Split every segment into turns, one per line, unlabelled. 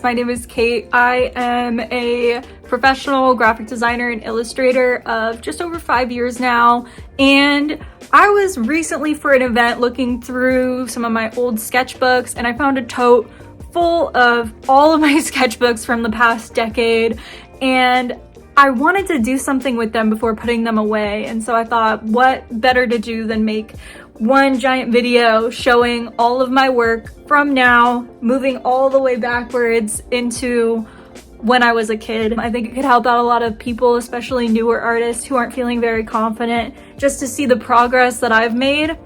my name is Kate. I am a professional graphic designer and illustrator of just over 5 years now, and I was recently for an event looking through some of my old sketchbooks, and I found a tote full of all of my sketchbooks from the past decade, and I wanted to do something with them before putting them away. And so I thought, what better to do than make one giant video showing all of my work from now, moving all the way backwards into when I was a kid. I think it could help out a lot of people, especially newer artists who aren't feeling very confident, just to see the progress that I've made.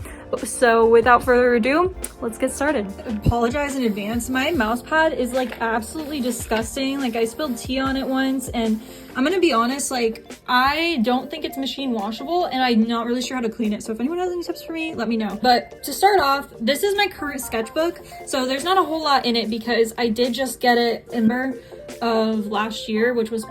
So without further ado, let's get started. I apologize in advance. My mouse pad is like absolutely disgusting. Like I spilled tea on it once, and I'm gonna be honest, like I don't think it's machine washable, and I'm not really sure how to clean it. So if anyone has any tips for me, let me know. But to start off, this is my current sketchbook. So there's not a whole lot in it because I did just get it in November of last year, which was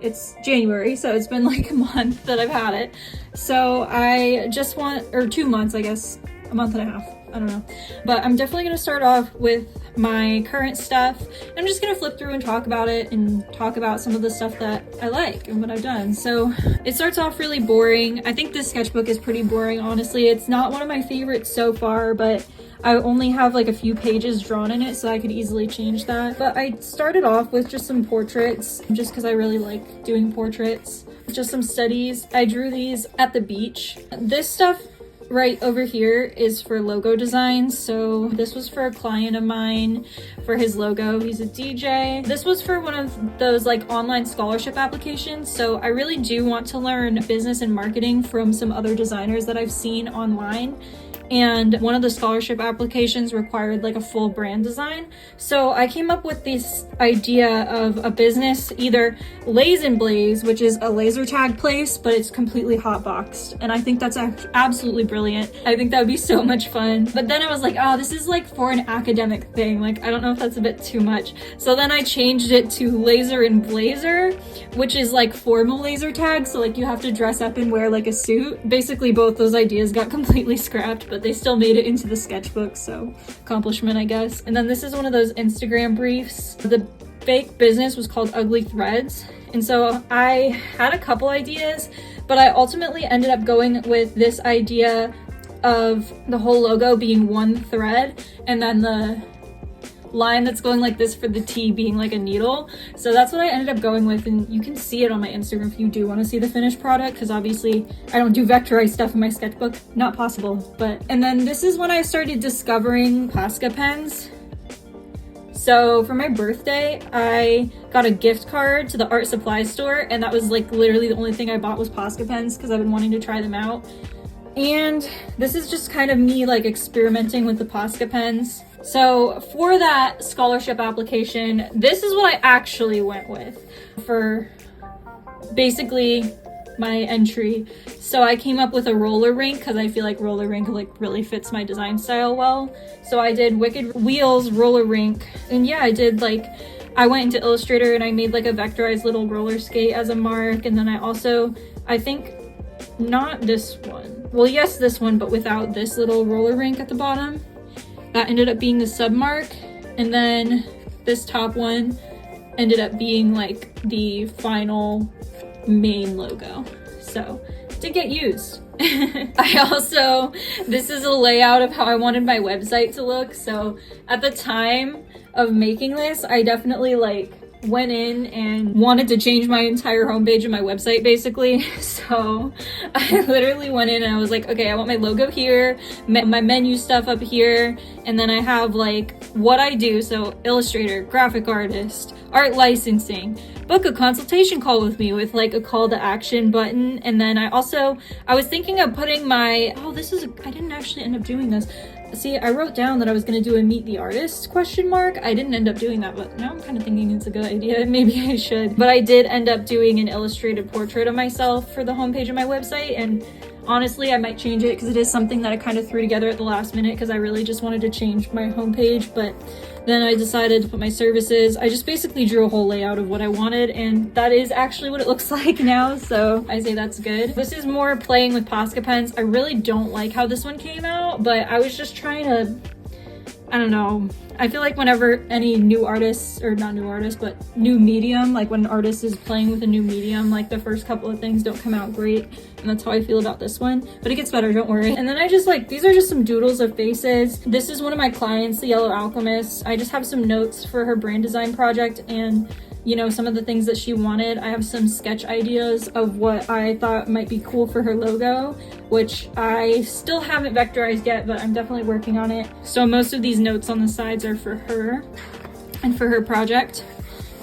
it's January, so it's been like a month that I've had it. So I just or 2 months, I guess, a month and a half, I don't know. But I'm definitely gonna start off with my current stuff. I'm just gonna flip through and talk about it and talk about some of the stuff that I like and what I've done. So it starts off really boring. I think this sketchbook is pretty boring, honestly. It's not one of my favorites so far, but I only have like a few pages drawn in it, so I could easily change that. But I started off with just some portraits, just because I really like doing portraits. Just some studies. I drew these at the beach. This stuff right over here is for logo designs. So this was for a client of mine for his logo. He's a DJ. This was for one of those like online scholarship applications. So I really do want to learn business and marketing from some other designers that I've seen online. And one of the scholarship applications required like a full brand design. So I came up with this idea of a business, either Laze and Blaze, which is a laser tag place, but it's completely hotboxed. And I think that's absolutely brilliant. I think that would be so much fun. But then I was like, oh, this is like for an academic thing. Like, I don't know if that's a bit too much. So then I changed it to Laser and Blazer, which is like formal laser tag. So like you have to dress up and wear like a suit. Basically both those ideas got completely scrapped, but they still made it into the sketchbook, so accomplishment, I guess. And then this is one of those Instagram briefs. The fake business was called Ugly Threads, and so I had a couple ideas, but I ultimately ended up going with this idea of the whole logo being one thread, and then the line that's going like this for the T being like a needle. So that's what I ended up going with, and you can see it on my Instagram if you do want to see the finished product, because obviously I don't do vectorized stuff in my sketchbook, not possible. And then this is when I started discovering Posca pens. So for my birthday, I got a gift card to the art supply store, and that was like literally the only thing I bought was Posca pens because I've been wanting to try them out. And this is just kind of me like experimenting with the Posca pens. So for that scholarship application, this is what I actually went with for basically my entry. So I came up with a roller rink because I feel like roller rink like really fits my design style well. So I did Wicked Wheels roller rink, and yeah, I went into Illustrator and I made like a vectorized little roller skate as a mark. And then I think not this one. Well, yes, this one, but without this little roller rink at the bottom. That ended up being the submark. And then this top one ended up being like the final main logo. So it did get used. This is a layout of how I wanted my website to look. So at the time of making this, I definitely went in and wanted to change my entire homepage of my website basically. So I literally went in and I was like, okay, I want my logo here, my menu stuff up here, and then I have what I do. So Illustrator, graphic artist, art licensing, book a consultation call with me with a call to action button. And then I was thinking of putting I didn't actually end up doing this. See, I wrote down that I was going to do a meet the artist ? I didn't end up doing that, but now I'm kind of thinking it's a good idea. Maybe I should. But I did end up doing an illustrated portrait of myself for the homepage of my website, and honestly, I might change it because it is something that I kind of threw together at the last minute because I really just wanted to change my homepage. But then I decided to put my services. I just basically drew a whole layout of what I wanted, and that is actually what it looks like now. So I say that's good. This is more playing with Posca pens. I really don't like how this one came out, but I was just trying to, I don't know. I feel like whenever any new artists, or not new artists, but new medium, like when an artist is playing with a new medium, like the first couple of things don't come out great. And that's how I feel about this one, but it gets better, don't worry. And then I just like, these are just some doodles of faces. This is one of my clients, the Yellow Alchemist. I just have some notes for her brand design project and you know, some of the things that she wanted. I have some sketch ideas of what I thought might be cool for her logo, which I still haven't vectorized yet, but I'm definitely working on it. So most of these notes on the sides are for her and for her project.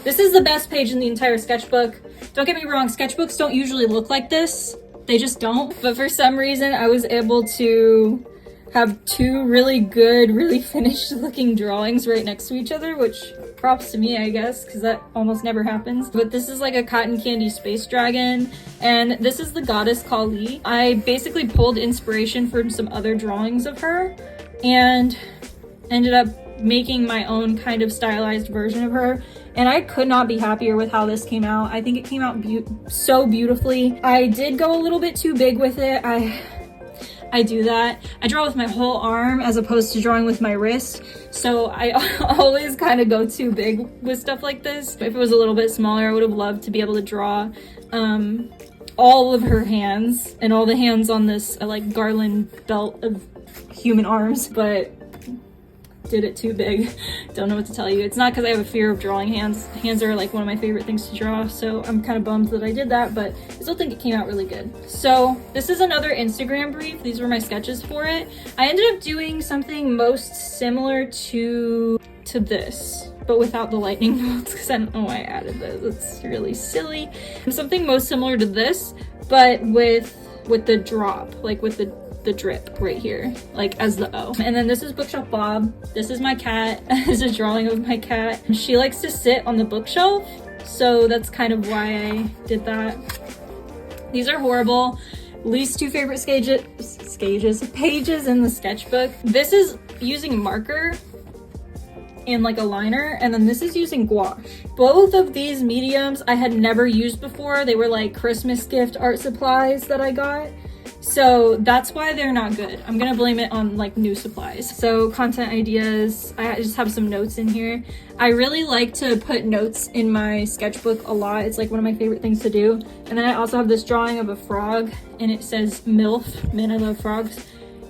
This is the best page in the entire sketchbook. Don't get me wrong, sketchbooks don't usually look like this. They just don't. But for some reason, I was able to have two really good, really finished looking drawings right next to each other, which props to me, I guess, because that almost never happens. But this is like a cotton candy space dragon, and this is the goddess Kali. I basically pulled inspiration from some other drawings of her and ended up making my own kind of stylized version of her, and I could not be happier with how this came out. I think it came out so beautifully. I did go a little bit too big with it. I do that. I draw with my whole arm as opposed to drawing with my wrist. So I always kind of go too big with stuff like this. If it was a little bit smaller, I would have loved to be able to draw all of her hands and all the hands on this like garland belt of human arms, but did it too big. Don't know what to tell you. It's not because I have a fear of drawing hands. Hands are like one of my favorite things to draw, so I'm kind of bummed that I did that, but I still think it came out really good. So this is another Instagram brief. These were my sketches for it. I ended up doing something most similar to this, but without the lightning bolts, because I don't know why I added those. It's really silly. And something most similar to this, but with the drop, like with the drip right here, like as the O. And then this is Bookshelf Bob. This is my cat. This is a drawing of my cat. She likes to sit on the bookshelf, so that's kind of why I did that. These are horrible. Least two favorite pages in the sketchbook. This is using marker and like a liner, and then this is using gouache. Both of these mediums I had never used before. They were like Christmas gift art supplies that I got. So that's why they're not good. I'm gonna blame it on like new supplies. So content ideas, I just have some notes in here. I really like to put notes in my sketchbook a lot. It's like one of my favorite things to do. And then I also have this drawing of a frog, and it says MILF, man I love frogs.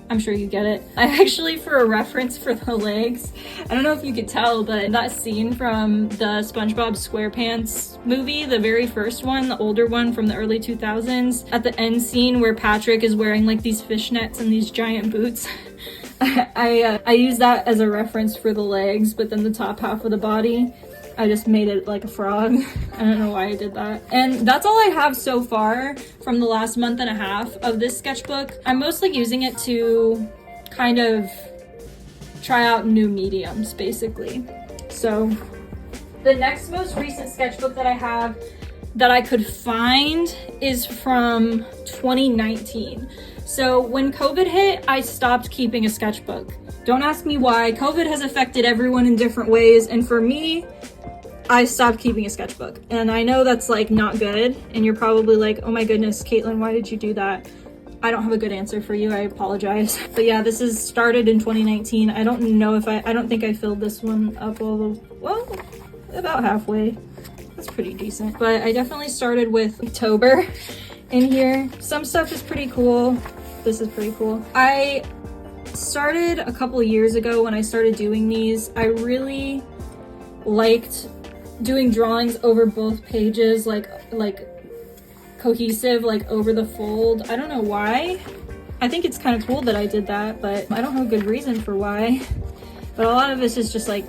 I'm sure you get it. I actually, for a reference for the legs, I don't know if you could tell, but that scene from the SpongeBob SquarePants movie, the very first one, the older one from the early 2000s, at the end scene where Patrick is wearing like these fishnets and these giant boots, I use that as a reference for the legs, but then the top half of the body, I just made it like a frog. I don't know why I did that. And that's all I have so far from the last month and a half of this sketchbook. I'm mostly using it to kind of try out new mediums, basically. So the next most recent sketchbook that I have that I could find is from 2019. So when COVID hit, I stopped keeping a sketchbook. Don't ask me why. COVID has affected everyone in different ways, and for me, I stopped keeping a sketchbook. And I know that's like not good, and you're probably like, oh my goodness, Caitlin, why did you do that? I don't have a good answer for you, I apologize. But yeah, this is started in 2019. I don't know if I don't think I filled this one up well, about halfway. That's pretty decent. But I definitely started with October in here. Some stuff is pretty cool. This is pretty cool. I started a couple of years ago when I started doing these. I really liked doing drawings over both pages, like cohesive, like over the fold. I don't know why. I think it's kind of cool that I did that, but I don't have a good reason for why. But a lot of this is just like,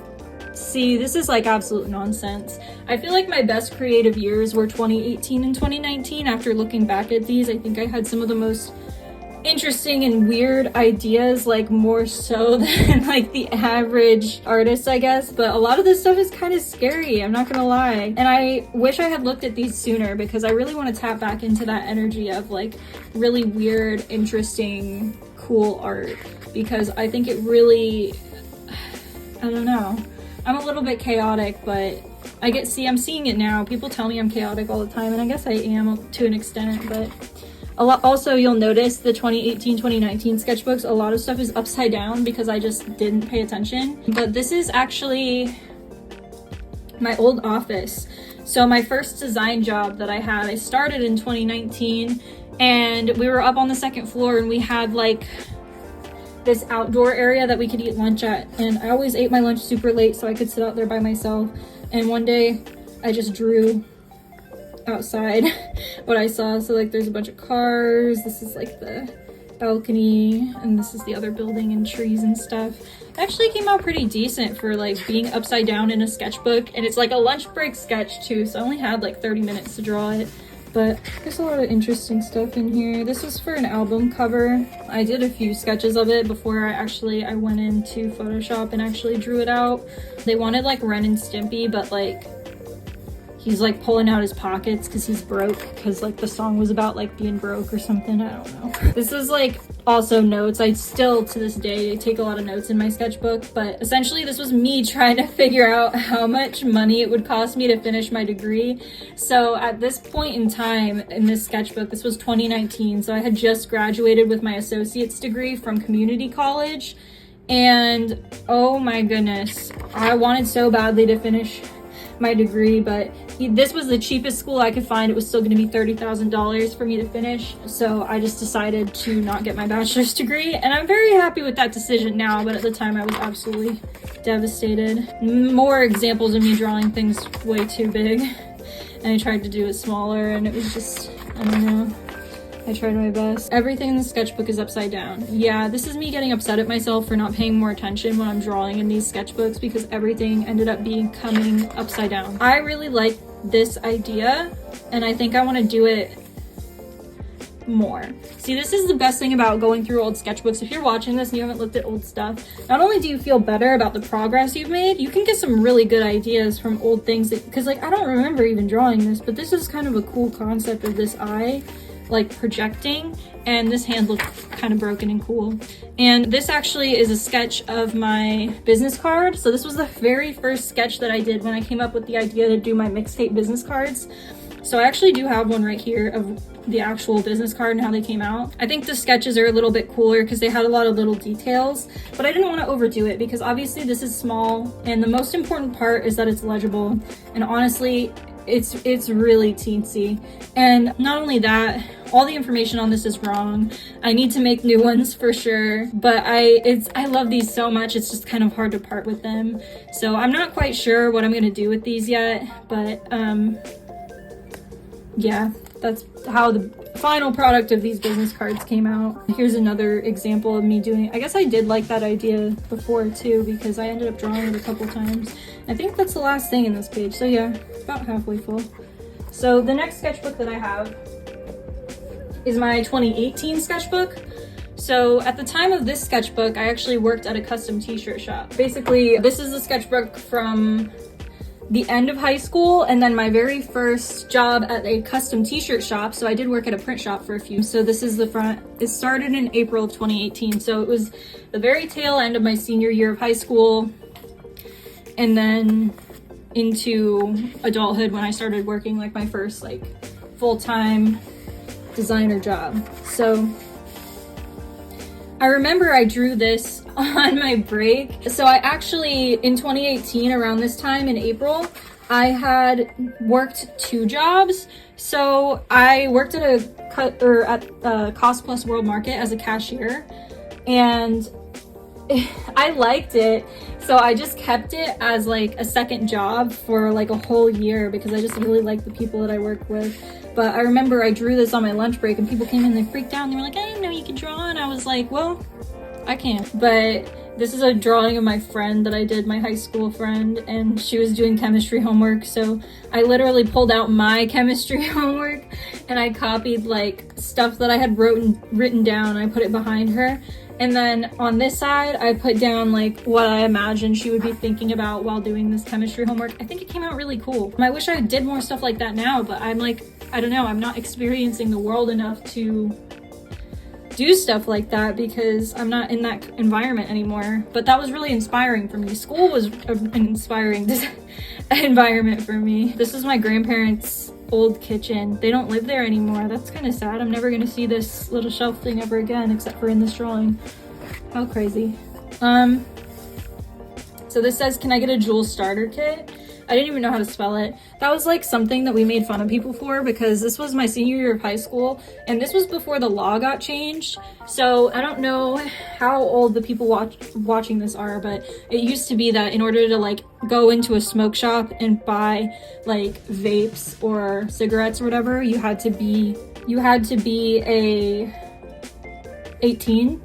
see, this is like absolute nonsense. I feel like my best creative years were 2018 and 2019. After looking back at these, I think I had some of the most interesting and weird ideas, like more so than like the average artist, I guess. But a lot of this stuff is kind of scary, I'm not gonna lie. And I wish I had looked at these sooner, because I really want to tap back into that energy of like really weird, interesting, cool art, because I think it really, I don't know. I'm a little bit chaotic, but I'm seeing it now. People tell me I'm chaotic all the time, and I guess I am to an extent, but Also, you'll notice the 2018-2019 sketchbooks, a lot of stuff is upside down because I just didn't pay attention. But this is actually my old office. So my first design job that I had, I started in 2019, and we were up on the second floor, and we had like this outdoor area that we could eat lunch at. And I always ate my lunch super late so I could sit out there by myself. And one day I just drew outside what I saw. So like there's a bunch of cars, this is like the balcony, and this is the other building and trees and stuff. It actually came out pretty decent for like being upside down in a sketchbook, and it's like a lunch break sketch too, so I only had like 30 minutes to draw it. But there's a lot of interesting stuff in here. This was for an album cover. I did a few sketches of it before I went into Photoshop and actually drew it out. They wanted like Ren and Stimpy, but like he's like pulling out his pockets because he's broke, because like the song was about like being broke or something, I don't know. This is like also notes. I still to this day take a lot of notes in my sketchbook, but essentially this was me trying to figure out how much money it would cost me to finish my degree. So at this point in time in this sketchbook, this was 2019, so I had just graduated with my associate's degree from community college, and oh my goodness, I wanted so badly to finish my degree, but this was the cheapest school I could find. It was still going to be $30,000 for me to finish, so I just decided to not get my bachelor's degree, and I'm very happy with that decision now, but at the time I was absolutely devastated. More examples of me drawing things way too big, and I tried to do it smaller, and it was just, I don't know. I tried my best. Everything in the sketchbook is upside down. Yeah, this is me getting upset at myself for not paying more attention when I'm drawing in these sketchbooks, because everything ended up coming upside down. I really like this idea, and I think I want to do it more. See, this is the best thing about going through old sketchbooks. If you're watching this and you haven't looked at old stuff, not only do you feel better about the progress you've made, you can get some really good ideas from old things, because like I don't remember even drawing this, but this is kind of a cool concept of this eye like projecting, and this hand looked kind of broken and cool. And this actually is a sketch of my business card. So this was the very first sketch that I did when I came up with the idea to do my mixtape business cards. So I actually do have one right here of the actual business card and how they came out. I think the sketches are a little bit cooler because they had a lot of little details, but I didn't want to overdo it because obviously this is small, and the most important part is that it's legible. And honestly, it's really teensy. And not only that, all the information on this is wrong. I need to make new ones for sure, but I love these so much, it's just kind of hard to part with them. So I'm not quite sure what I'm gonna do with these yet, but yeah, that's how the final product of these business cards came out. Here's another example of me doing, I guess I did like that idea before too, because I ended up drawing it a couple times. I think that's the last thing in this page, so yeah, about halfway full. So the next sketchbook that I have is my 2018 sketchbook. So at the time of this sketchbook, I actually worked at a custom t-shirt shop. Basically, this is a sketchbook from the end of high school, and then my very first job at a custom t-shirt shop. So I did work at a print shop for a few. So this is the front. It started in April of 2018. So it was the very tail end of my senior year of high school, and then into adulthood when I started working like my first like full-time designer job. So I remember I drew this on my break. So I actually, in 2018, around this time in April, I had worked 2 jobs. So I worked at a Cost Plus World Market as a cashier, and I liked it. So I just kept it as like a second job for like a whole year because I just really liked the people that I work with. But I remember I drew this on my lunch break and people came in, they freaked out and they were like, I didn't know you could draw. And I was like, well, I can't. But this is a drawing of my friend that I did, my high school friend, and she was doing chemistry homework. So I literally pulled out my chemistry homework and I copied like stuff that I had written down. I put it behind her. And then on this side, I put down like what I imagined she would be thinking about while doing this chemistry homework. I think it came out really cool. I wish I did more stuff like that now, but I'm like, I don't know, I'm not experiencing the world enough to do stuff like that because I'm not in that environment anymore. But that was really inspiring for me. School was an inspiring environment for me. This is my grandparents' old kitchen. They don't live there anymore. That's kind of sad. I'm never gonna see this little shelf thing ever again, except for in this drawing. How crazy. So this says, can I get a Jewel starter kit? I didn't even know how to spell it. That was like something that we made fun of people for, because this was my senior year of high school and this was before the law got changed. So I don't know how old the people watching this are, but it used to be that in order to like go into a smoke shop and buy like vapes or cigarettes or whatever, you had to be a 18.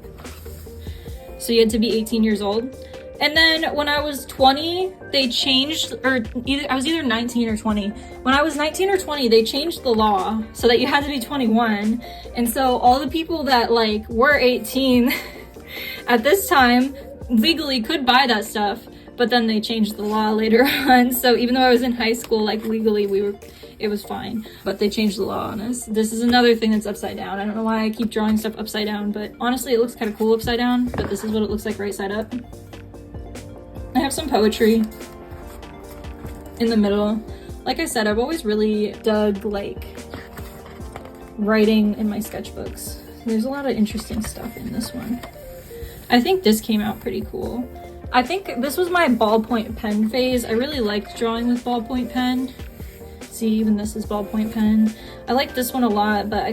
So you had to be 18 years old. And then when I was 20, they changed, or I was either 19 or 20. When I was 19 or 20, they changed the law so that you had to be 21. And so all the people that like were 18 at this time legally could buy that stuff, but then they changed the law later on. So even though I was in high school, like legally it was fine, but they changed the law on us. This is another thing that's upside down. I don't know why I keep drawing stuff upside down, but honestly it looks kind of cool upside down, but this is what it looks like right side up. I have some poetry in the middle. Like I said, I've always really dug like writing in my sketchbooks. There's a lot of interesting stuff in this one. I think this came out pretty cool. I think this was my ballpoint pen phase. I really liked drawing with ballpoint pen. See, even this is ballpoint pen. I like this one a lot, but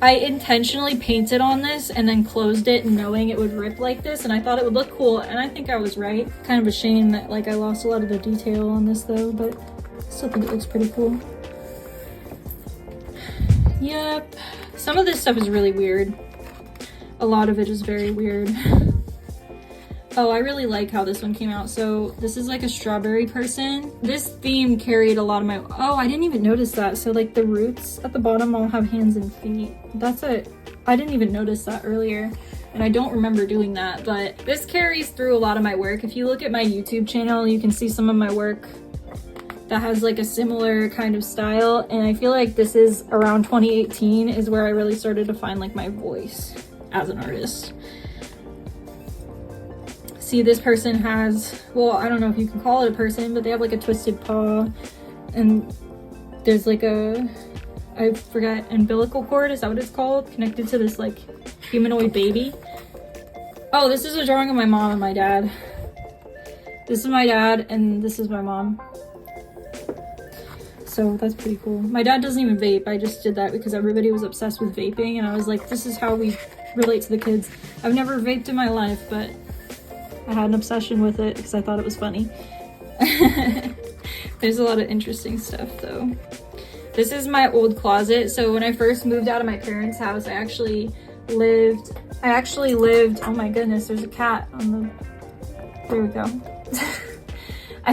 I intentionally painted on this and then closed it knowing it would rip like this, and I thought it would look cool, and I think I was right. Kind of a shame that like I lost a lot of the detail on this though, but I still think it looks pretty cool. Yep, some of this stuff is really weird. A lot of it is very weird. Oh, I really like how this one came out. So this is like a strawberry person. This theme carried a lot of my, oh, I didn't even notice that. So like the roots at the bottom all have hands and feet. I didn't even notice that earlier. And I don't remember doing that, but this carries through a lot of my work. If you look at my YouTube channel, you can see some of my work that has like a similar kind of style. And I feel like this is around 2018 is where I really started to find like my voice as an artist. See, this person has, well, I don't know if you can call it a person, but they have like a twisted paw, and there's like a, I forgot, umbilical cord, is that what it's called? Connected to this like humanoid baby. Oh, this is a drawing of my mom and my dad. This is my dad and this is my mom. So that's pretty cool. My dad doesn't even vape. I just did that because everybody was obsessed with vaping, and I was like, this is how we relate to the kids. I've never vaped in my life, but I had an obsession with it because I thought it was funny. There's a lot of interesting stuff though. This is my old closet. So when I first moved out of my parents' house, I actually lived, oh my goodness, there's a cat on the, there we go. I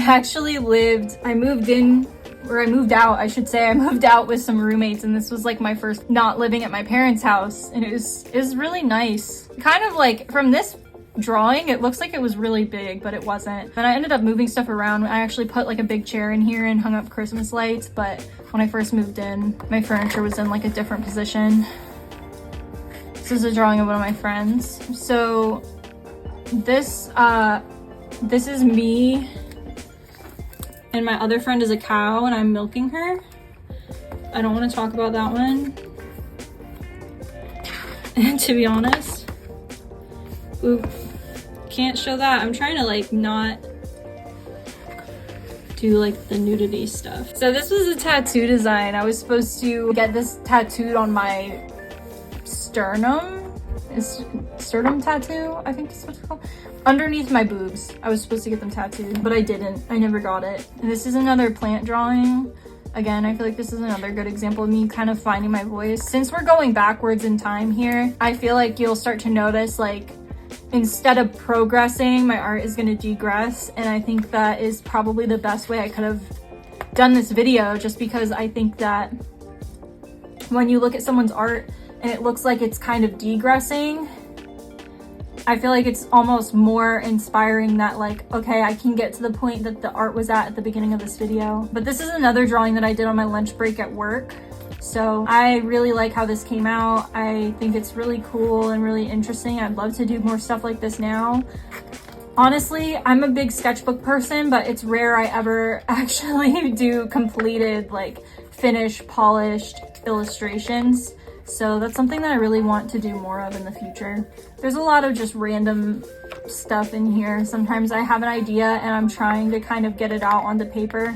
moved out, I should say. I moved out with some roommates, and this was like my first not living at my parents' house, and it was really nice. Kind of like from this drawing, it looks like it was really big, but it wasn't. And I ended up moving stuff around. I actually put like a big chair in here and hung up Christmas lights, but when I first moved in, my furniture was in like a different position. This is a drawing of one of my friends. So this is me, and my other friend is a cow, and I'm milking her. I don't want to talk about that one. And to be honest, oop, can't show that. I'm trying to like not do like the nudity stuff. So this was a tattoo design. I was supposed to get this tattooed on my sternum. Sternum tattoo, I think is what it's called. Underneath my boobs. I was supposed to get them tattooed, but I didn't. I never got it. And this is another plant drawing. Again, I feel like this is another good example of me kind of finding my voice. Since we're going backwards in time here, I feel like you'll start to notice like instead of progressing, my art is going to degress. And I think that is probably the best way I could have done this video, just because I think that when you look at someone's art and it looks like it's kind of degressing, I feel like it's almost more inspiring that like, okay, I can get to the point that the art was at the beginning of this video. But this is another drawing that I did on my lunch break at work. So I really like how this came out. I think it's really cool and really interesting. I'd love to do more stuff like this now. Honestly, I'm a big sketchbook person, but it's rare I ever actually do completed like finished, polished illustrations. So that's something that I really want to do more of in the future. There's a lot of just random stuff in here. Sometimes I have an idea and I'm trying to kind of get it out onto paper,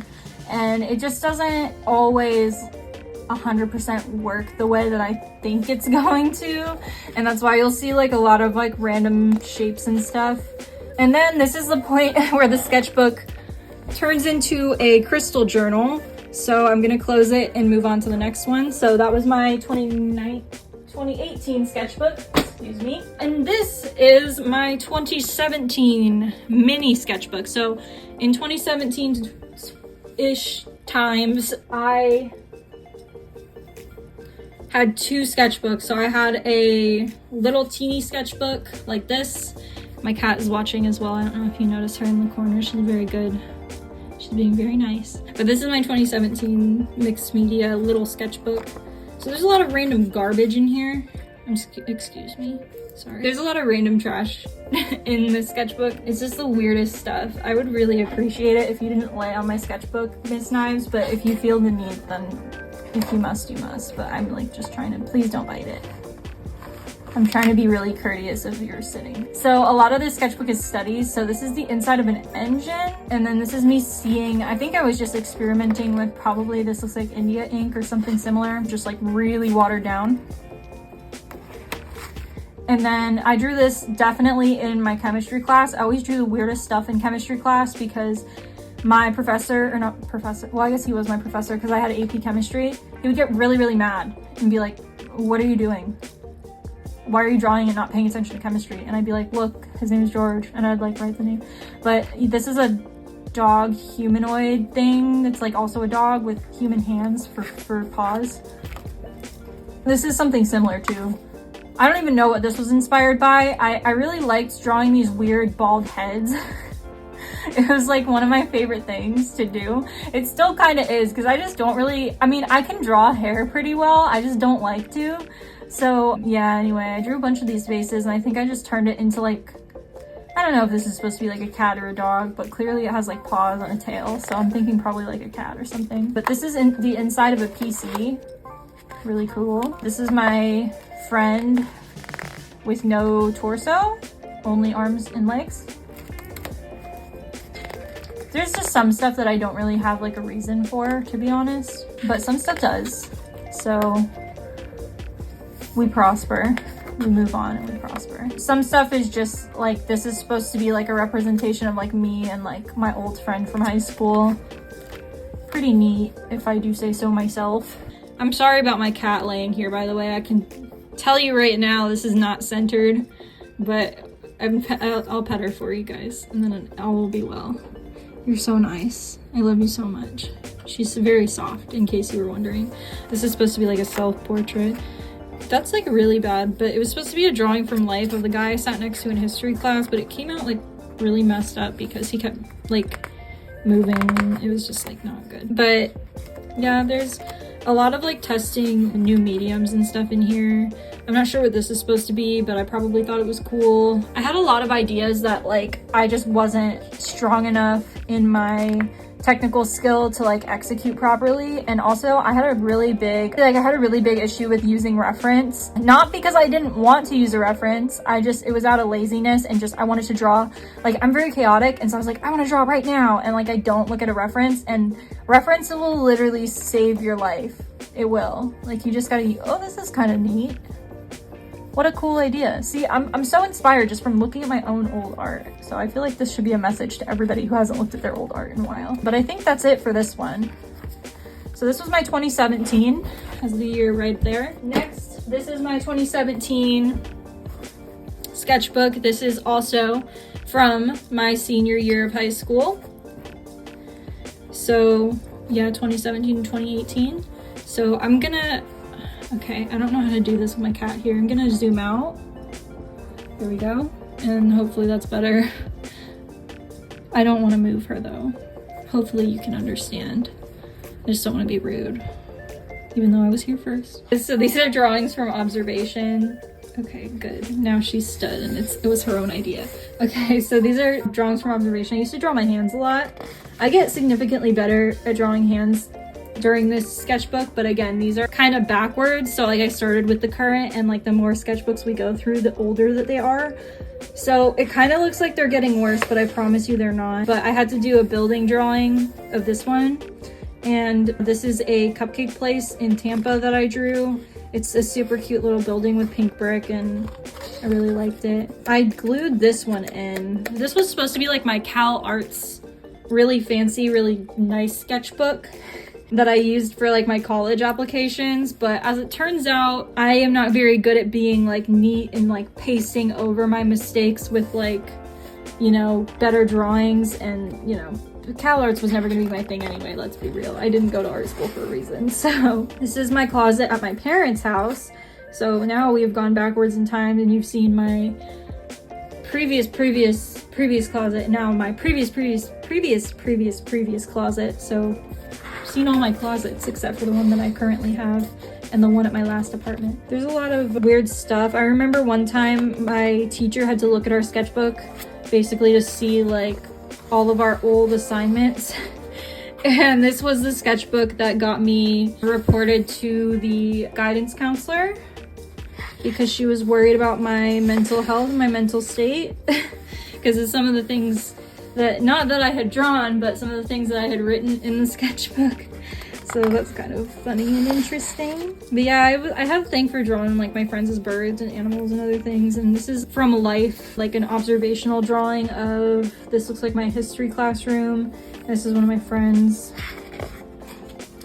and it just doesn't always 100% work the way that I think it's going to. And that's why you'll see like a lot of like random shapes and stuff. And then this is the point where the sketchbook turns into a crystal journal. So I'm gonna close it and move on to the next one. So that was my 2018 sketchbook, excuse me. And this is my 2017 mini sketchbook. So in 2017-ish times, I had two sketchbooks. So I had a little teeny sketchbook like this. My cat is watching as well. I don't know if you notice her in the corner. She's very good. She's being very nice. But this is my 2017 mixed media little sketchbook. So there's a lot of random garbage in here. Excuse me, sorry. There's a lot of random trash in this sketchbook. It's just the weirdest stuff. I would really appreciate it if you didn't lay on my sketchbook, Miss Knives, but if you feel the need, then if you must, you must. But I'm like just trying to, please don't bite it. I'm trying to be really courteous if you're sitting. So a lot of this sketchbook is studies. So this is the inside of an engine. And then this is me seeing, I think I was just experimenting with probably, this looks like India ink or something similar, just like really watered down. And then I drew this definitely in my chemistry class. I always drew the weirdest stuff in chemistry class because my professor, or not professor, well, I guess he was my professor because I had AP chemistry. He would get really, really mad and be like, what are you doing? Why are you drawing and not paying attention to chemistry? And I'd be like, look, his name is George. And I'd like write the name. But this is a dog humanoid thing. It's like also a dog with human hands for paws. This is something similar too. I don't even know what this was inspired by. I really liked drawing these weird bald heads. It was like one of my favorite things to do. It still kind of is because I just don't really, I mean, I can draw hair pretty well. I just don't like to. So yeah, anyway, I drew a bunch of these faces and I think I just turned it into like, I don't know if this is supposed to be like a cat or a dog, but clearly it has like paws and a tail. So I'm thinking probably like a cat or something. But this is in the inside of a PC. Really cool. This is my friend with no torso, only arms and legs. There's just some stuff that I don't really have like a reason for, to be honest, but some stuff does. So we prosper, we move on and we prosper. Some stuff is just like, this is supposed to be like a representation of like me and like my old friend from high school. Pretty neat, if I do say so myself. I'm sorry about my cat laying here, by the way. I can tell you right now, this is not centered, but I'll pet her for you guys and then all will be well. You're so nice. I love you so much. She's very soft, in case you were wondering. This is supposed to be like a self-portrait. That's like really bad, but it was supposed to be a drawing from life of the guy I sat next to in history class, but it came out like really messed up because he kept like moving. It was just like not good. But yeah, there's a lot of like testing new mediums and stuff in here. I'm not sure what this is supposed to be, but I probably thought it was cool. I had a lot of ideas that like I just wasn't strong enough in my technical skill to like execute properly. And also I had a really big issue with using reference, not because I didn't want to use a reference. It was out of laziness and just I wanted to draw. Like I'm very chaotic, and so I was like, I want to draw right now, and like I don't look at a reference, and reference will literally save your life. It will. Like you just gotta, oh, this is kind of neat. What a cool idea. See, I'm so inspired just from looking at my own old art. So I feel like this should be a message to everybody who hasn't looked at their old art in a while. But I think that's it for this one. So this was my 2017, has the year right there. Next, this is my 2017 sketchbook. This is also from my senior year of high school. So yeah, 2017 and 2018. So I'm gonna, okay, I don't know how to do this with my cat here. I'm gonna zoom out. There we go. And hopefully that's better. I don't want to move her though. Hopefully you can understand. I just don't want to be rude, even though I was here first. So these are drawings from observation. Okay, good. Now she's stood and it was her own idea. Okay, so these are drawings from observation. I used to draw my hands a lot. I get significantly better at drawing hands during this sketchbook, but again, these are kind of backwards. So like I started with the current, and like the more sketchbooks we go through, the older that they are. So it kind of looks like they're getting worse, but I promise you they're not. But I had to do a building drawing of this one. And this is a cupcake place in Tampa that I drew. It's a super cute little building with pink brick, and I really liked it. I glued this one in. This was supposed to be like my Cal Arts really fancy, really nice sketchbook that I used for like my college applications, but as it turns out, I am not very good at being like neat and like pasting over my mistakes with like, you know, better drawings. And you know, Cal Arts was never gonna be my thing anyway, let's be real. I didn't go to art school for a reason. So this is my closet at my parents' house. So now we have gone backwards in time, and you've seen my previous closet, now my previous closet. So I've seen all my closets except for the one that I currently have and the one at my last apartment. There's a lot of weird stuff. I remember one time my teacher had to look at our sketchbook basically to see like all of our old assignments. And this was the sketchbook that got me reported to the guidance counselor because she was worried about my mental health and my mental state because of some of the things that, not that I had drawn, but some of the things that I had written in the sketchbook. So that's kind of funny and interesting. But yeah, I have a thing for drawing like my friends as birds and animals and other things. And this is from life, like an observational drawing of, this looks like my history classroom. This is one of my friends.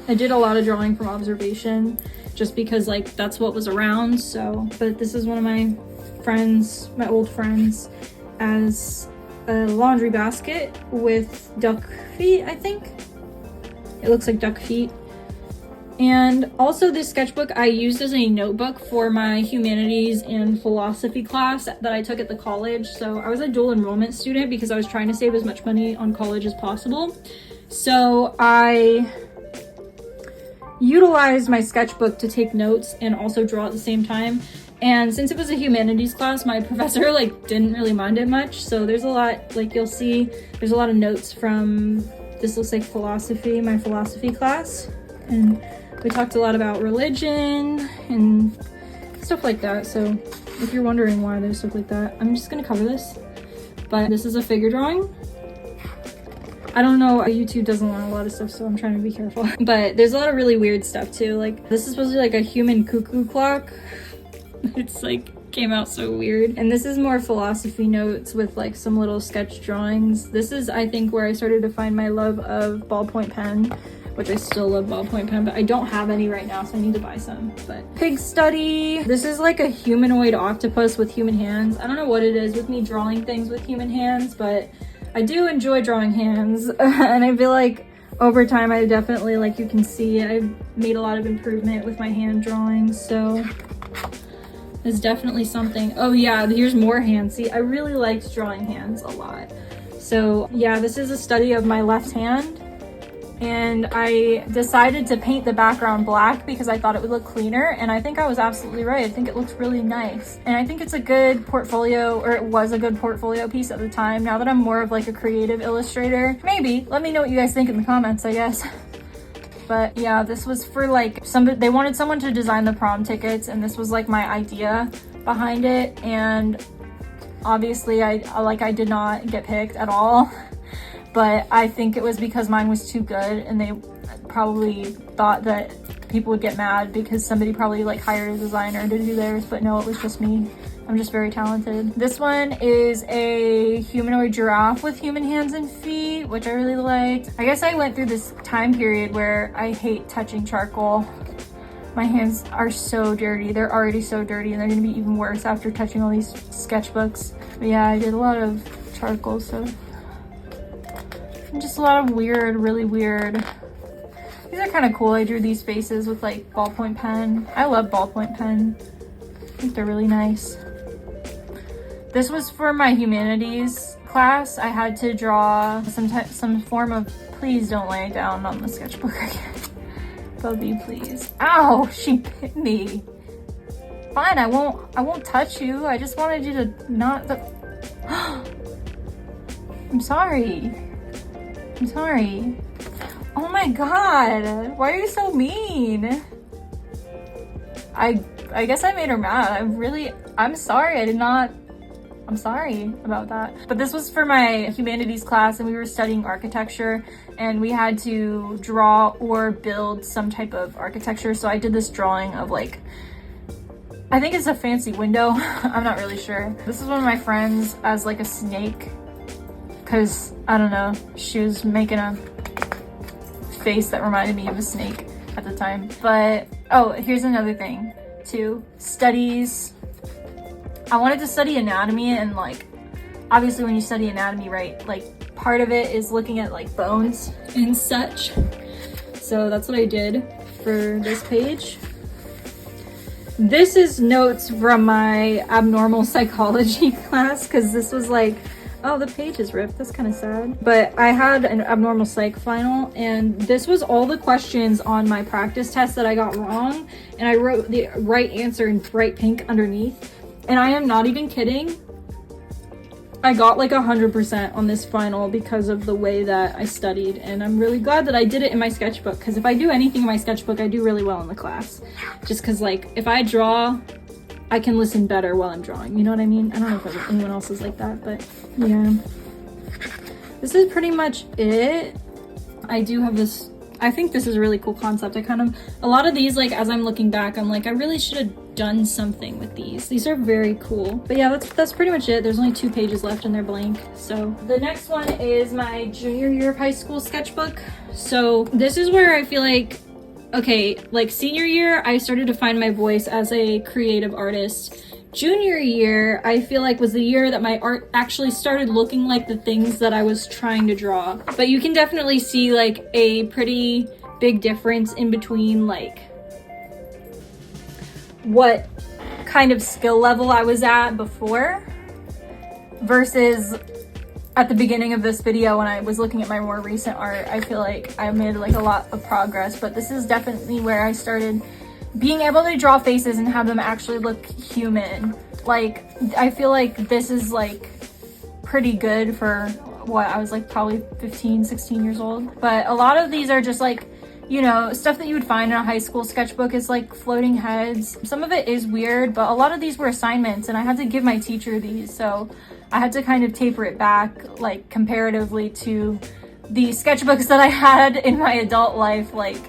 I did a lot of drawing from observation just because like that's what was around. So, but this is one of my friends, my old friends, as a laundry basket with duck feet, I think. It looks like duck feet. And also this sketchbook I used as a notebook for my humanities and philosophy class that I took at the college. So I was a dual enrollment student because I was trying to save as much money on college as possible. So I utilized my sketchbook to take notes and also draw at the same time. And since it was a humanities class, my professor like didn't really mind it much. So there's a lot, like you'll see, there's a lot of notes from, this looks like philosophy, my philosophy class. And we talked a lot about religion and stuff like that. So if you're wondering why there's stuff like that, I'm just gonna cover this. But this is a figure drawing. I don't know, YouTube doesn't want a lot of stuff, so I'm trying to be careful. But there's a lot of really weird stuff too. Like this is supposed to be like a human cuckoo clock. It's like came out so weird. And this is more philosophy notes with like some little sketch drawings. This is, I think, where I started to find my love of ballpoint pen, which I still love ballpoint pen, but I don't have any right now, so I need to buy some. But pig study. This is like a humanoid octopus with human hands. I don't know what it is with me drawing things with human hands, but I do enjoy drawing hands. And I feel like over time, I definitely, like you can see, I've made a lot of improvement with my hand drawings, so it's definitely something. Oh yeah, here's more hands. See, I really liked drawing hands a lot. So yeah, this is a study of my left hand. And I decided to paint the background black because I thought it would look cleaner, and I think I was absolutely right. I think it looks really nice. And I think it's a good portfolio, or it was a good portfolio piece at the time. Now that I'm more of like a creative illustrator, maybe, let me know what you guys think in the comments, I guess. But yeah, this was for like, they wanted someone to design the prom tickets, and this was like my idea behind it. And obviously I did not get picked at all. But I think it was because mine was too good, and they probably thought that people would get mad because somebody probably like hired a designer to do theirs, but no, it was just me. I'm just very talented. This one is a humanoid giraffe with human hands and feet, which I really liked. I guess I went through this time period where I hate touching charcoal. My hands are so dirty. They're already so dirty, and they're gonna be even worse after touching all these sketchbooks. But yeah, I did a lot of charcoal stuff. Just a lot of weird, really weird. These are kind of cool. I drew these faces with like ballpoint pen. I love ballpoint pen. I think they're really nice. This was for my humanities class. I had to draw some form of, please don't lay down on the sketchbook again. Bubby, please. Ow, she bit me. Fine, I won't touch you. I just wanted you to not, I'm sorry. I'm sorry. Oh my god, why are you so mean? I guess I made her mad. I'm sorry. I'm sorry about that. But this was for my humanities class, and we were studying architecture, and we had to draw or build some type of architecture. So I did this drawing of like, I think it's a fancy window. I'm not really sure. This is one of my friends as like a snake, because I don't know, she was making a face that reminded me of a snake at the time. But oh, here's another thing too. Studies. I wanted to study anatomy, and like obviously when you study anatomy, right, like part of it is looking at like bones and such. So that's what I did for this page. This is notes from my abnormal psychology class, because this was like, oh, the page is ripped. That's kind of sad. But I had an abnormal psych final, and this was all the questions on my practice test that I got wrong, and I wrote the right answer in bright pink underneath. And I am not even kidding. I got like 100% on this final because of the way that I studied, and I'm really glad that I did it in my sketchbook, because if I do anything in my sketchbook, I do really well in the class. Just because like if I draw, I can listen better while I'm drawing, you know what I mean? I don't know if anyone else is like that, but yeah. This is pretty much it. I do have this, I think this is a really cool concept. A lot of these, like as I'm looking back, I'm like, I really should have done something with these. These are very cool. But yeah, that's pretty much it. There's only 2 pages left and they're blank. So the next one is my junior year of high school sketchbook. So this is where I feel like, okay, like senior year, I started to find my voice as a creative artist. Junior year, I feel like was the year that my art actually started looking like the things that I was trying to draw. But you can definitely see like a pretty big difference in between like what kind of skill level I was at before versus at the beginning of this video when I was looking at my more recent art. I feel like I made like a lot of progress, but this is definitely where I started being able to draw faces and have them actually look human. Like, I feel like this is like pretty good for what I was like probably 15, 16 years old. But a lot of these are just like, you know, stuff that you would find in a high school sketchbook is like floating heads. Some of it is weird, but a lot of these were assignments and I had to give my teacher these. So I had to kind of taper it back like comparatively to the sketchbooks that I had in my adult life. Like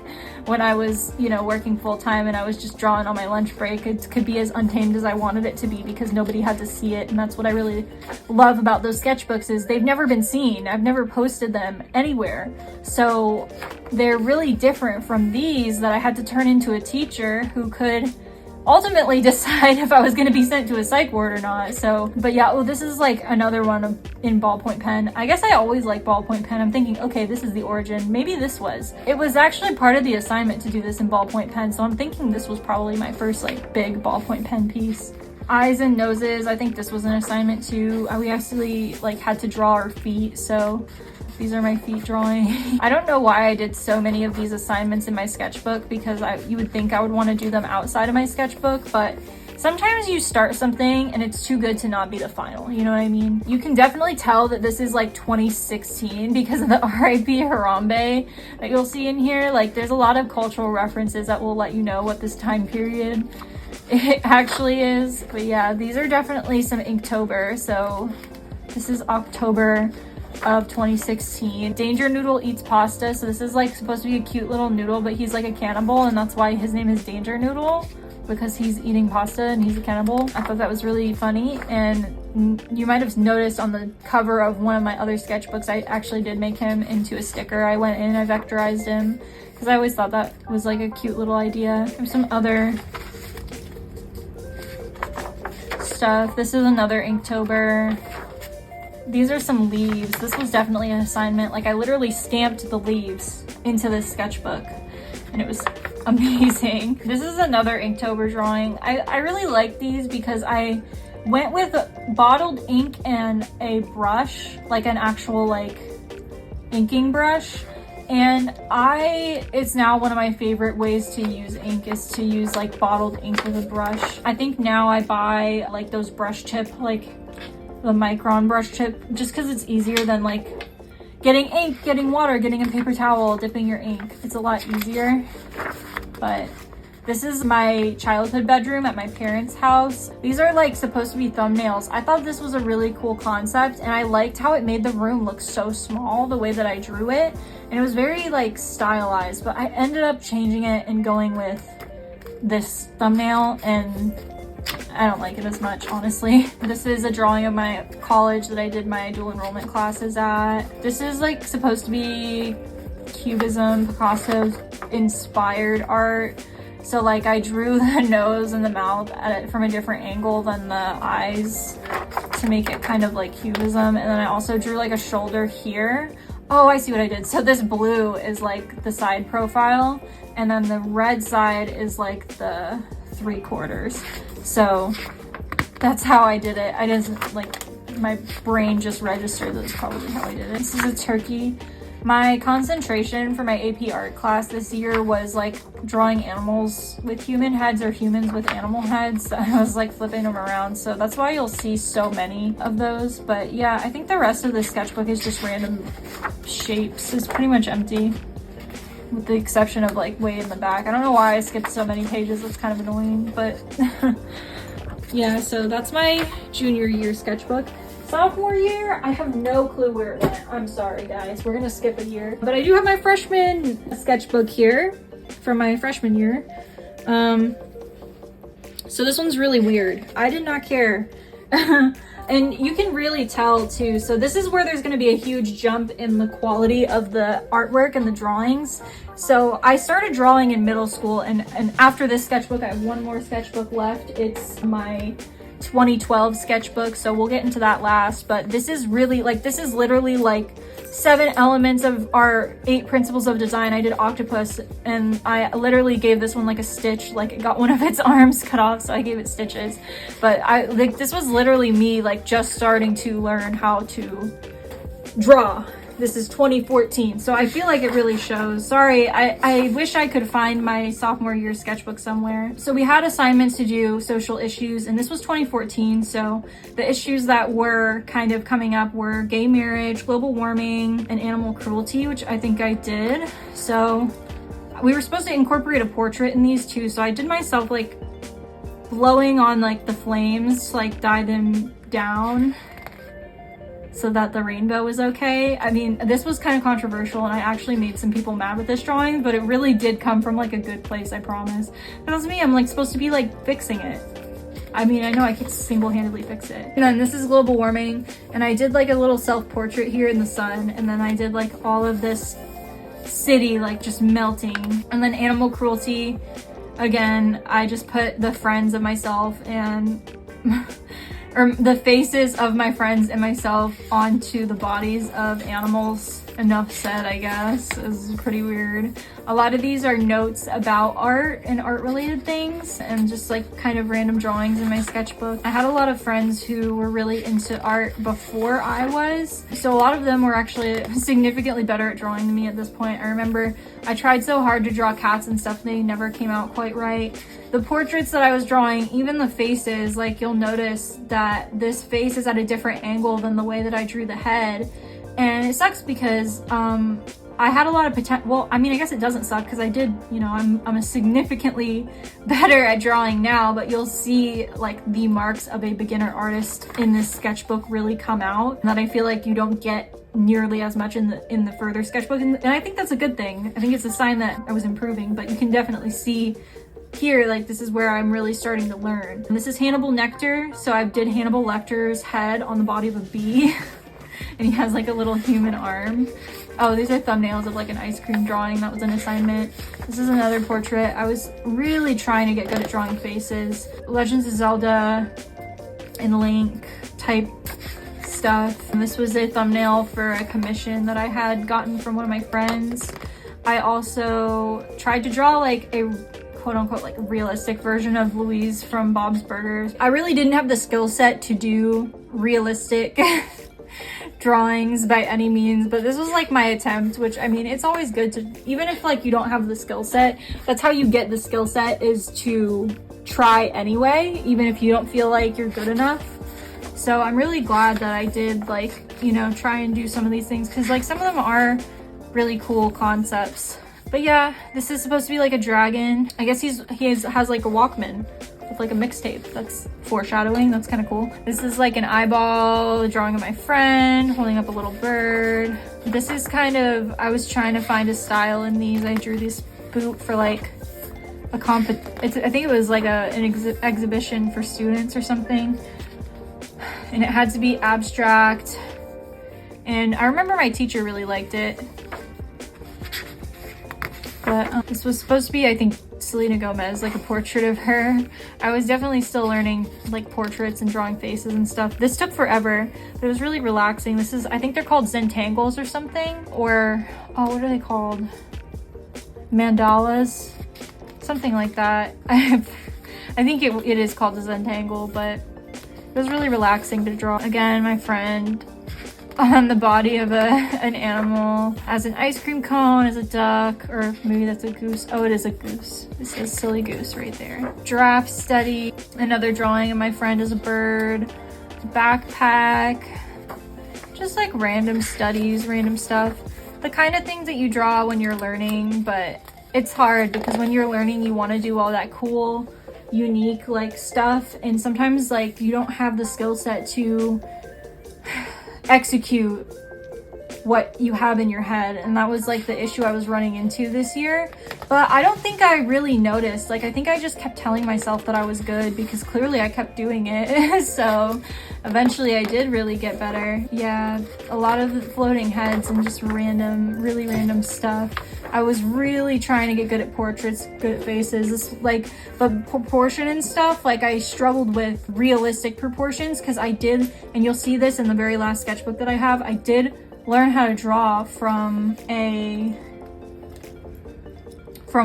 when I was, you know, working full time and I was just drawing on my lunch break, it could be as untamed as I wanted it to be because nobody had to see it. And that's what I really love about those sketchbooks is they've never been seen. I've never posted them anywhere. So they're really different from these that I had to turn into a teacher who could ultimately decide if I was going to be sent to a psych ward or not. So, but yeah, well, this is like another one in ballpoint pen. I guess I always like ballpoint pen. I'm thinking, okay, this is the origin. Maybe this was. It was actually part of the assignment to do this in ballpoint pen. So I'm thinking this was probably my first like big ballpoint pen piece. Eyes and noses. I think this was an assignment too. We actually like had to draw our feet. So these are my feet drawing. I don't know why I did so many of these assignments in my sketchbook because you would think I would want to do them outside of my sketchbook, but sometimes you start something and it's too good to not be the final, you know what I mean? You can definitely tell that this is like 2016 because of the R.I.P. Harambe that you'll see in here. Like there's a lot of cultural references that will let you know what this time period it actually is. But yeah, these are definitely some Inktober. So this is October of 2016. Danger Noodle eats pasta. So this is like supposed to be a cute little noodle, but he's like a cannibal, and that's why his name is Danger Noodle, because he's eating pasta and he's a cannibal. I thought that was really funny. And you might have noticed on the cover of one of my other sketchbooks, I actually did make him into a sticker. I went in, I vectorized him because I always thought that was like a cute little idea. There's some other stuff. This is another Inktober. These are some leaves. This was definitely an assignment. Like I literally stamped the leaves into this sketchbook and it was amazing. This is another Inktober drawing. I really like these because I went with bottled ink and a brush, like an actual like inking brush. And it's now one of my favorite ways to use ink is to use like bottled ink with a brush. I think now I buy like those brush tip, like the micron brush tip, just because it's easier than like getting ink, getting water, getting a paper towel, dipping your ink. It's a lot easier. But this is my childhood bedroom at my parents' house. These are like supposed to be thumbnails. I thought this was a really cool concept, and I liked how it made the room look so small, the way that I drew it. And it was very like stylized, but I ended up changing it and going with this thumbnail, and I don't like it as much, honestly. This is a drawing of my college that I did my dual enrollment classes at. This is like supposed to be Cubism, Picasso inspired art. So like I drew the nose and the mouth from a different angle than the eyes to make it kind of like Cubism. And then I also drew like a shoulder here. Oh, I see what I did. So this blue is like the side profile, and then the red side is like the 3/4. So that's how I did it. I didn't like, my brain just registered that's probably how I did it. This is a turkey. My concentration for my AP art class this year was like drawing animals with human heads or humans with animal heads. I was like flipping them around, so that's why you'll see so many of those. But yeah, I think the rest of the sketchbook is just random shapes. It's pretty much empty, with the exception of like way in the back. I don't know why I skipped so many pages. That's kind of annoying, but yeah, so that's my junior year sketchbook. Sophomore year, I have no clue where it went. I'm sorry, guys. We're gonna skip a year. But I do have my freshman sketchbook here from my freshman year. So this one's really weird. I did not care. And you can really tell too. So this is where there's gonna be a huge jump in the quality of the artwork and the drawings. So I started drawing in middle school, and after this sketchbook, I have one more sketchbook left. It's my 2012 sketchbook, so we'll get into that last. But this is really like, this is literally like 7 elements of our 8 principles of design. I did octopus, and I literally gave this one like a stitch, like it got one of its arms cut off, so I gave it stitches. But I like, this was literally me like just starting to learn how to draw. This is 2014, so I feel like it really shows. Sorry, I wish I could find my sophomore year sketchbook somewhere. So we had assignments to do social issues, and this was 2014, so the issues that were kind of coming up were gay marriage, global warming, and animal cruelty, which I think I did. So we were supposed to incorporate a portrait in these too, so I did myself like blowing on like the flames to like dye them down so that the rainbow was okay. I mean, this was kind of controversial, and I actually made some people mad with this drawing, but it really did come from like a good place, I promise. That was me, I'm like supposed to be like fixing it. I mean, I know I could single-handedly fix it. And then this is global warming, and I did like a little self-portrait here in the sun, and then I did like all of this city like just melting. And then animal cruelty, again, I just put the friends of myself and or the faces of my friends and myself onto the bodies of animals. Enough said, I guess. This is pretty weird. A lot of these are notes about art and art related things, and just like kind of random drawings in my sketchbook. I had a lot of friends who were really into art before I was, so a lot of them were actually significantly better at drawing than me at this point. I remember I tried so hard to draw cats and stuff, they never came out quite right. The portraits that I was drawing, even the faces, like you'll notice that this face is at a different angle than the way that I drew the head. And it sucks because I had a lot of potential. Well, I mean, I guess it doesn't suck because I did, you know, I'm a significantly better at drawing now, but you'll see like the marks of a beginner artist in this sketchbook really come out, that I feel like you don't get nearly as much in the further sketchbook. And I think that's a good thing. I think it's a sign that I was improving, but you can definitely see here, like this is where I'm really starting to learn. And this is Hannibal Lecter. So I did Hannibal Lecter's head on the body of a bee. And he has like a little human arm. Oh, these are thumbnails of like an ice cream drawing. That was an assignment. This is another portrait. I was really trying to get good at drawing faces. Legends of Zelda and Link type stuff. And this was a thumbnail for a commission that I had gotten from one of my friends. I also tried to draw like a quote-unquote like realistic version of Louise from Bob's Burgers. I really didn't have the skill set to do realistic drawings by any means, but this was like my attempt, which I mean, it's always good to, even if like you don't have the skill set, that's how you get the skill set, is to try anyway, even if you don't feel like you're good enough. So I'm really glad that I did, like, you know, try and do some of these things, because like some of them are really cool concepts. But yeah, this is supposed to be like a dragon. I guess he has like a Walkman with like a mixtape. That's foreshadowing. That's kind of cool. This is like an eyeball, a drawing of my friend holding up a little bird. This is kind of, I was trying to find a style in these. I drew this boot for like a I think it was like an exhibition for students or something. And it had to be abstract. And I remember my teacher really liked it. But this was supposed to be, I think, Selena Gomez, like a portrait of her. I was definitely still learning like portraits and drawing faces and stuff. This took forever, but it was really relaxing. This is, I think they're called Zentangles or something, or, oh, what are they called? Mandalas, something like that. I think it is called a Zentangle, but it was really relaxing to draw. Again, my friend on the body of an animal as an ice cream cone, as a duck, or maybe that's a goose. Oh, it is a goose. It says silly goose right there. Giraffe study, another drawing of my friend as a bird, backpack, just like random studies, random stuff. The kind of things that you draw when you're learning, but it's hard because when you're learning, you want to do all that cool, unique like stuff, and sometimes like you don't have the skill set to execute what you have in your head, and that was like the issue I was running into this year. But I don't think I really noticed. Like, I think I just kept telling myself that I was good because clearly I kept doing it. So eventually I did really get better. Yeah, a lot of the floating heads and just random, really random stuff. I was really trying to get good at portraits, good at faces. This, like, the proportion and stuff, like I struggled with realistic proportions because I did, and you'll see this in the very last sketchbook that I have, I did learn how to draw from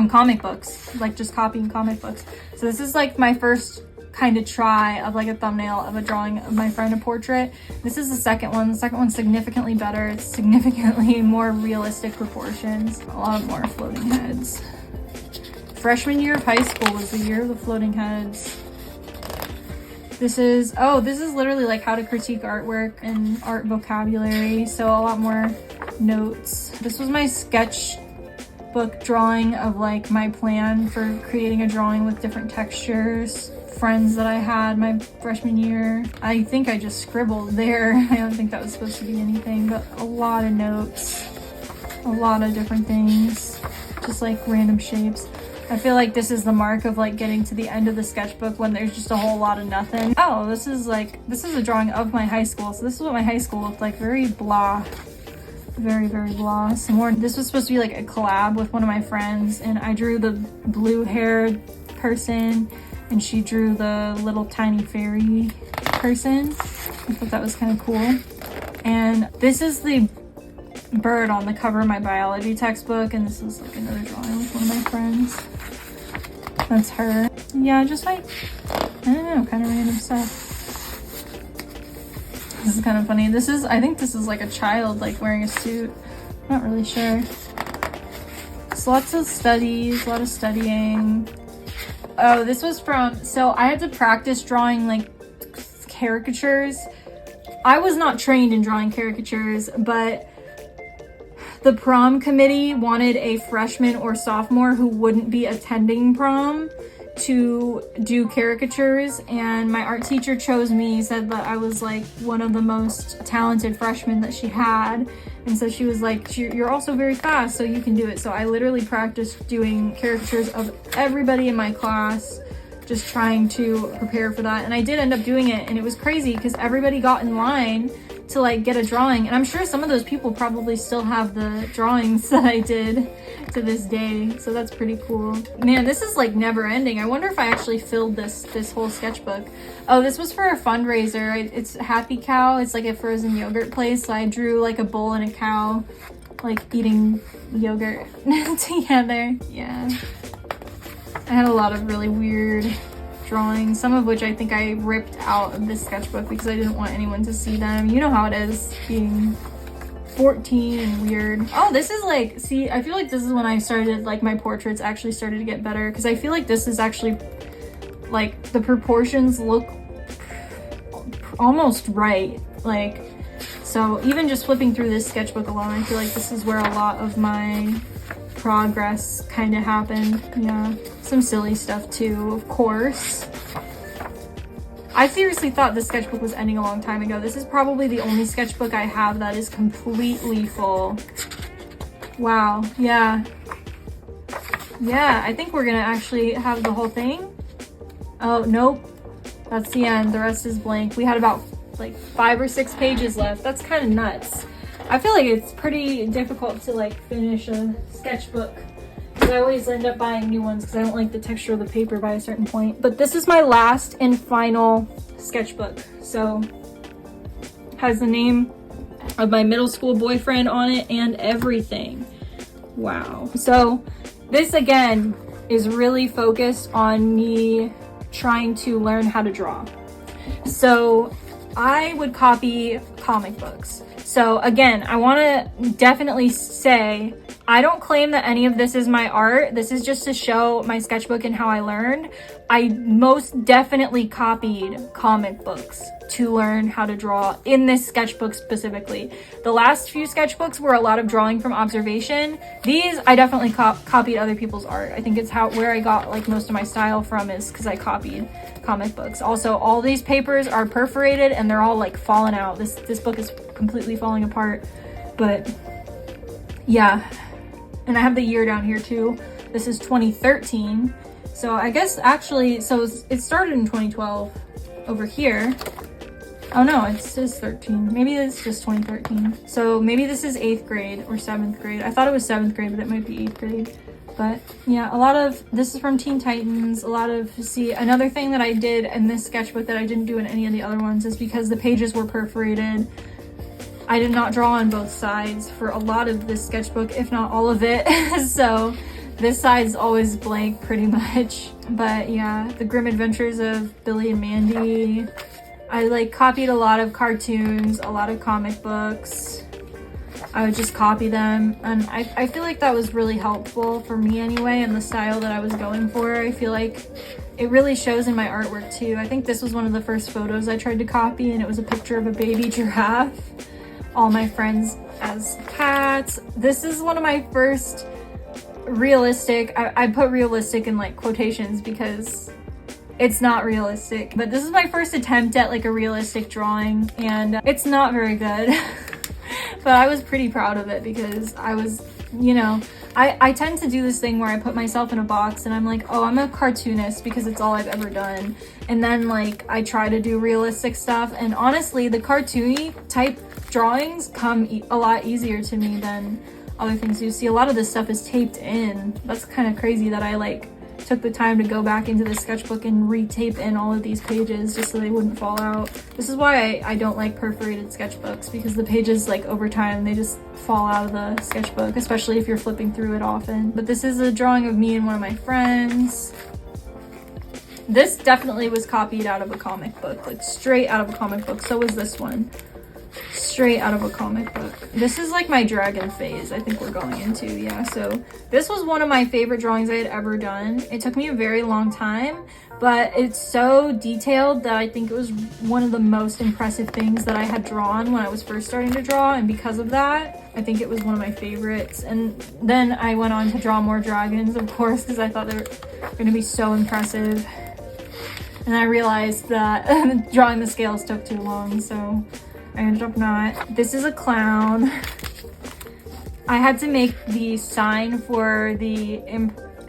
comic books, like just copying comic books. So this is like my first kind of try of like a thumbnail of a drawing of my friend, a portrait. This is the second one. The second one's significantly better. It's significantly more realistic proportions. A lot more floating heads. Freshman year of high school was the year of the floating heads. This is literally like how to critique artwork and art vocabulary. So a lot more notes. This was my sketchbook drawing of like my plan for creating a drawing with different textures. Friends that I had my freshman year. I think I just scribbled there. I don't think that was supposed to be anything, but a lot of notes, a lot of different things, just like random shapes. I feel like this is the mark of like getting to the end of the sketchbook when there's just a whole lot of nothing. Oh, this is a drawing of my high school. So this is what my high school looked like. Very blah. Very, very blah. Some more. This was supposed to be like a collab with one of my friends, and I drew the blue-haired person and she drew the little tiny fairy person. I thought that was kind of cool. And this is the bird on the cover of my biology textbook, and this is like another drawing with one of my friends. That's her. Yeah, just like, I don't know, kind of random stuff. This is kind of funny. I think this is like a child like wearing a suit. I'm not really sure. It's lots of studies, a lot of studying. Oh, this was so I had to practice drawing like caricatures. I was not trained in drawing caricatures, but the prom committee wanted a freshman or sophomore who wouldn't be attending prom to do caricatures, and my art teacher chose me, said that I was like one of the most talented freshmen that she had, and so she was like, you're also very fast, so you can do it. So I literally practiced doing caricatures of everybody in my class, just trying to prepare for that, and I did end up doing it, and it was crazy because everybody got in line to like get a drawing, and I'm sure some of those people probably still have the drawings that I did to this day, so that's pretty cool. Man, this is like never ending. I wonder if I actually filled this whole sketchbook. Oh, this was for a fundraiser. It's Happy Cow. It's like a frozen yogurt place, so I drew like a bull and a cow like eating yogurt together. Yeah, I had a lot of really weird drawings, some of which I think I ripped out of this sketchbook because I didn't want anyone to see them. You know how it is being 14 and weird. Oh, this is like, see, I feel like this is when I started, like my portraits actually started to get better, because I feel like this is actually like the proportions look almost right. Like, so even just flipping through this sketchbook alone, I feel like this is where a lot of my progress kind of happened. Yeah, some silly stuff too, of course. I seriously thought this sketchbook was ending a long time ago. This is probably the only sketchbook I have that is completely full. Wow, yeah. Yeah, I think we're gonna actually have the whole thing. Oh, nope. That's the end. The rest is blank. We had about like 5 or 6 pages left. That's kind of nuts. I feel like it's pretty difficult to like finish a sketchbook because I always end up buying new ones because I don't like the texture of the paper by a certain point. But this is my last and final sketchbook. So has the name of my middle school boyfriend on it and everything. Wow. So this again is really focused on me trying to learn how to draw. So I would copy comic books. So again, I want to definitely say I don't claim that any of this is my art. This is just to show my sketchbook and how I learned. I most definitely copied comic books to learn how to draw in this sketchbook specifically. The last few sketchbooks were a lot of drawing from observation. These I definitely copied other people's art. I think it's where I got like most of my style from is because I copied comic books. Also, all these papers are perforated and they're all like falling out. This book is completely falling apart, but yeah. And I have the year down here too. This is 2013. So I guess actually, so it started in 2012 over here. Oh no, it says 13. Maybe it's just 2013. So maybe this is 8th grade or 7th grade. I thought it was 7th grade, but it might be 8th grade. But yeah, a lot of, this is from Teen Titans. A lot of, see, another thing that I did in this sketchbook that I didn't do in any of the other ones is because the pages were perforated. I did not draw on both sides for a lot of this sketchbook, if not all of it. So this side's always blank pretty much. But yeah, the Grim Adventures of Billy and Mandy. I like copied a lot of cartoons, a lot of comic books. I would just copy them. And I feel like that was really helpful for me anyway, and the style that I was going for. I feel like it really shows in my artwork too. I think this was one of the first photos I tried to copy, and it was a picture of a baby giraffe. All my friends as cats. This is one of my first realistic, I put realistic in like quotations because it's not realistic, but this is my first attempt at like a realistic drawing, and it's not very good. But I was pretty proud of it because I was, you know, I tend to do this thing where I put myself in a box and I'm like, oh, I'm a cartoonist because it's all I've ever done. And then like I try to do realistic stuff, and honestly the cartoony type drawings come a lot easier to me than other things. You see a lot of this stuff is taped in. That's kind of crazy that I like took the time to go back into the sketchbook and re-tape in all of these pages just so they wouldn't fall out. This is why I don't like perforated sketchbooks, because the pages like over time they just fall out of the sketchbook, especially if you're flipping through it often. But this is a drawing of me and one of my friends. This definitely was copied out of a comic book, like straight out of a comic book. So was this one. Straight out of a comic book. This is like my dragon phase I think we're going into. Yeah, so this was one of my favorite drawings I had ever done. It took me a very long time, but it's so detailed that I think it was one of the most impressive things that I had drawn when I was first starting to draw, and because of that I think it was one of my favorites. And then I went on to draw more dragons, of course, because I thought they were going to be so impressive, and I realized that drawing the scales took too long, so I ended up not. This is a clown. I had to make the sign for the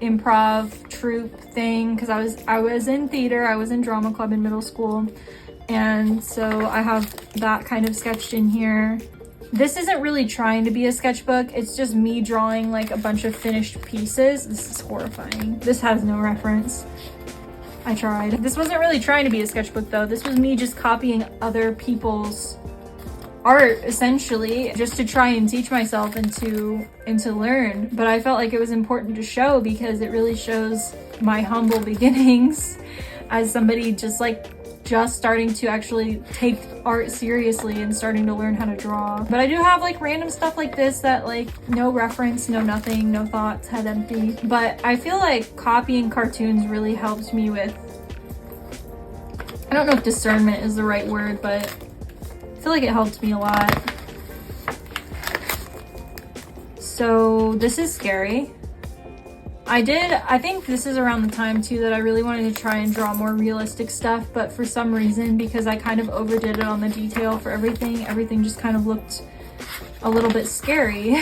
improv troupe thing because I was in theater, I was in drama club in middle school, and so I have that kind of sketched in here. This isn't really trying to be a sketchbook, it's just me drawing like a bunch of finished pieces. This is horrifying. This has no reference. I tried. This wasn't really trying to be a sketchbook though. This was me just copying other people's art essentially, just to try and teach myself and to learn. But I felt like it was important to show because it really shows my humble beginnings as somebody just starting to actually take art seriously and starting to learn how to draw. But I do have like random stuff like this that like no reference, no nothing, no thoughts, head empty. But I feel like copying cartoons really helps me with I don't know if discernment is the right word, but I feel like it helped me a lot. So this is scary. I think this is around the time too that I really wanted to try and draw more realistic stuff, but for some reason, because I kind of overdid it on the detail for everything just kind of looked a little bit scary.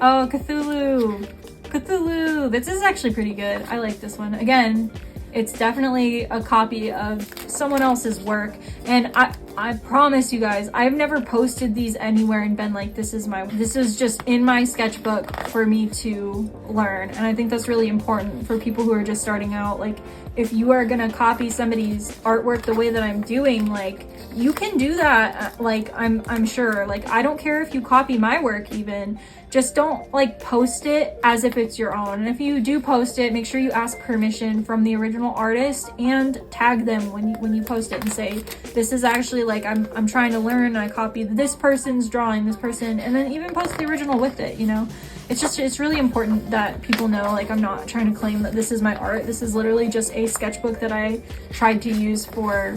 Oh, Cthulhu. Cthulhu. This is actually pretty good. I like this one. Again, it's definitely a copy of someone else's work, and I promise you guys, I've never posted these anywhere and been like, this is just in my sketchbook for me to learn. And I think that's really important for people who are just starting out. Like, if you are gonna copy somebody's artwork the way that I'm doing, like, you can do that. Like, I'm sure, like, I don't care if you copy my work even, just don't like post it as if it's your own. And if you do post it, make sure you ask permission from the original artist and tag them when you post it and say, this is actually like, I'm trying to learn and I copied this person's drawing, this person, and then even post the original with it, you know? It's really important that people know, like, I'm not trying to claim that this is my art. This is literally just a sketchbook that I tried to use for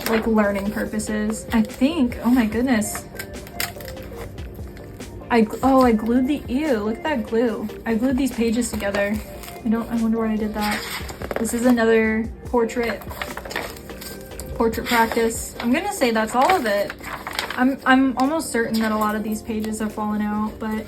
like learning purposes. I think, oh my goodness. I glued look at that glue. I glued these pages together. I wonder why I did that. This is another portrait practice. I'm gonna say that's all of it. I'm almost certain that a lot of these pages have fallen out, but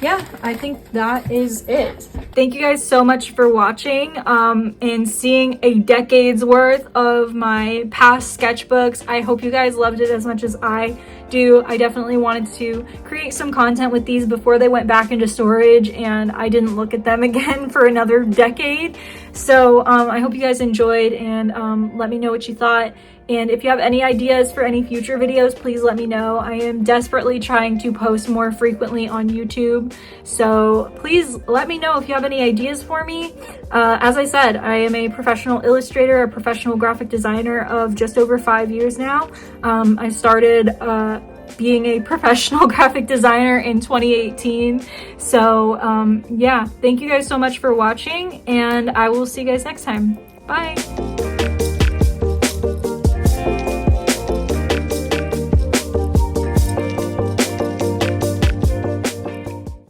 yeah, I think that is it. Thank you guys so much for watching and seeing a decade's worth of my past sketchbooks. I hope you guys loved it as much as I do. I definitely wanted to create some content with these before they went back into storage and I didn't look at them again for another decade. So I hope you guys enjoyed, and let me know what you thought. And if you have any ideas for any future videos, please let me know. I am desperately trying to post more frequently on YouTube. So please let me know if you have any ideas for me. As I said, I am a professional illustrator, a professional graphic designer of just over 5 years now. I started being a professional graphic designer in 2018. So yeah, thank you guys so much for watching, and I will see you guys next time. Bye.